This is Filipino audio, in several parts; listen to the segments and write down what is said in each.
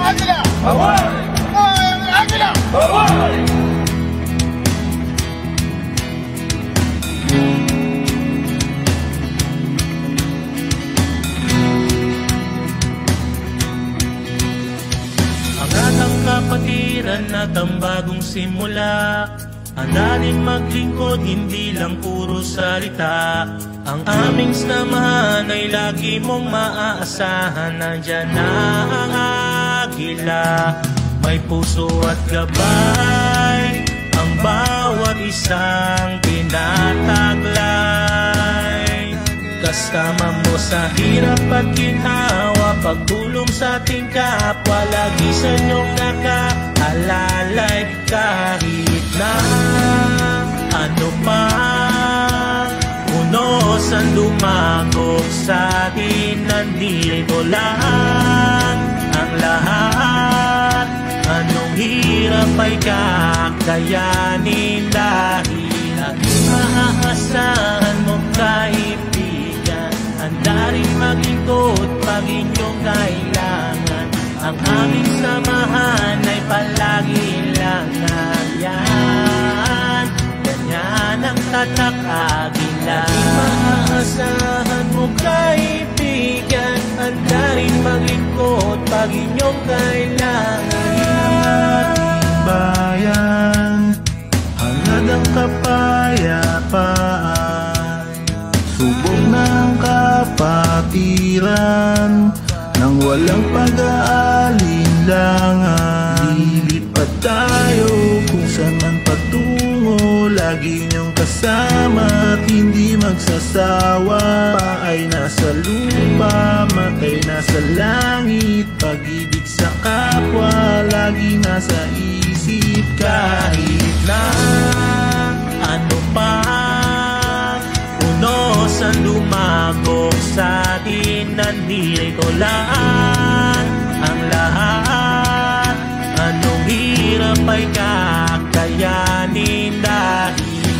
Águila! Águila! Ang kapatiran at ang bagong simula, handa din maglingkod, hindi lang puro salita. Ang aming samahan ay lagi mong maaasahan. Nandyan na ang Agila, may puso at gabay, ang bawat isang tinataglay. Kasama mo sa hirap at ginhawa, pagtulong sa ating kapwa, lagi sa inyong nakaalalay. Kahit na ano pa unos ang lumagok sa atin, nandito lang ang lahat. Anong hirap ay kakayanin, dahil laging maaasahan mo kaibigan. Handa rin maglingkod pag inyong kailangan. Ang aming samahan ay palagi lang yan. Ganyan ang tatak Agila. Maaasahan mo kaibigan. Handa rin maglingkod pag inyong kailangan. Bayan, hangad ang kapayapaan, subok ng kapatiran, nang walang pag-aalinlangan. Lilipat tayo kung saan man patungo, lagi niyong kasama at hindi magsasawa. Paay nasa lupa, matay nasa langit, pag-ibig sa kapwa lagi nasa isip. Kahit na ano pa unos ang lumagok sa atin, nandito lang ang lahat. Anong hirap ay kakayanin, dahil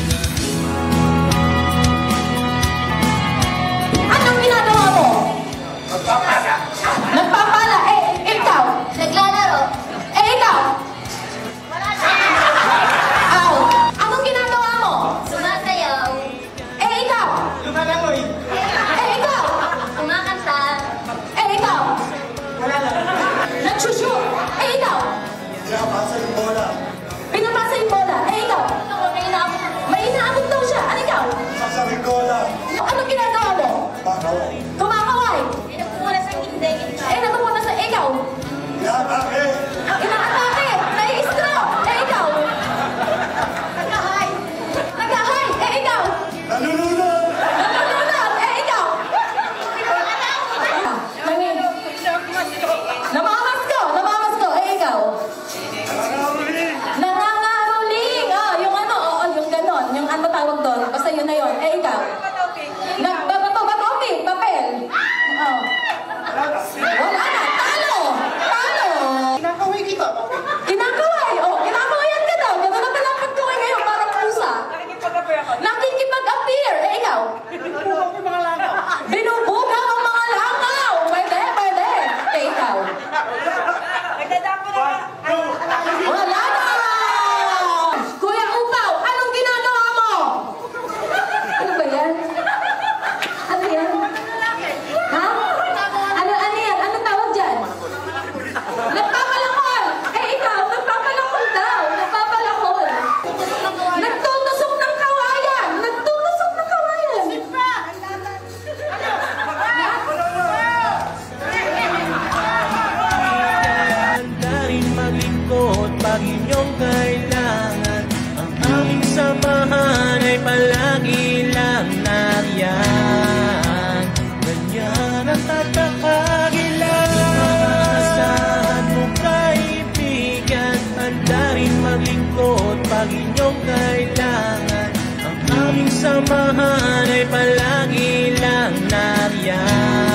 anong ginagawa mo? Magpapala! Nagpapala? Ikaw? Naglalaro. Ikaw? Aw, anong ginagawa mo? Sumasayaw. Ikaw? Lumalangoy! Ikaw? Kumakanta. Ikaw? Wala lang! Nagsushoot? Ikaw? Pinapasa yung bola! Pinapasa yung bola? Ikaw? Ako, may inaabot. May inaabot daw siya. Ano ikaw? Sasabing bola! Anong ginagawa mo? Bakaway! Kumakaway? May nagpumula sa hindi. Napupunta sa ikaw? Inaatake! Inaatake? Nai-straw? Ikaw? Naghahay? Naghahay? Ikaw? Nalulunod! Nalulunod? Ikaw? Namamas ko? Ikaw? Nangangaruling! Nangangaroling! Yung ano, yung ganon. Yung ano tawag doon. Basta yun na yun. Ikaw? Nagbabato-batopi? Papel? Wala na. Talo! Kinakaway kita! Kinakaway! Kinakawayan ka daw. Gano'n na pala ang pagkaway ngayon. Parang pusa. Nakikipag-appear. Ikaw? Binubugaw ang mga langaw. Pwede. Ikaw? Wala na! Kuya Upaw, anong ginagawa mo? Ano ba yan? Ano yan? Ha? Ano yan? Anong tawag dyan? Nagpapalakol! Ikaw, nagpapalakol daw. Nagpapalakol. Nagtutusok ng kawayan. Nagtutusok ng kawayan. handa rin maglingkod pag inyong kailangan. Ang aming samahan ay palagi lang nariyan. Ganyan ang tatak Agila. Maasahan mo kaibigan, handa rin maglingkod pag inyong kailangan. Ang aming samahan ay palagi lang nariyan.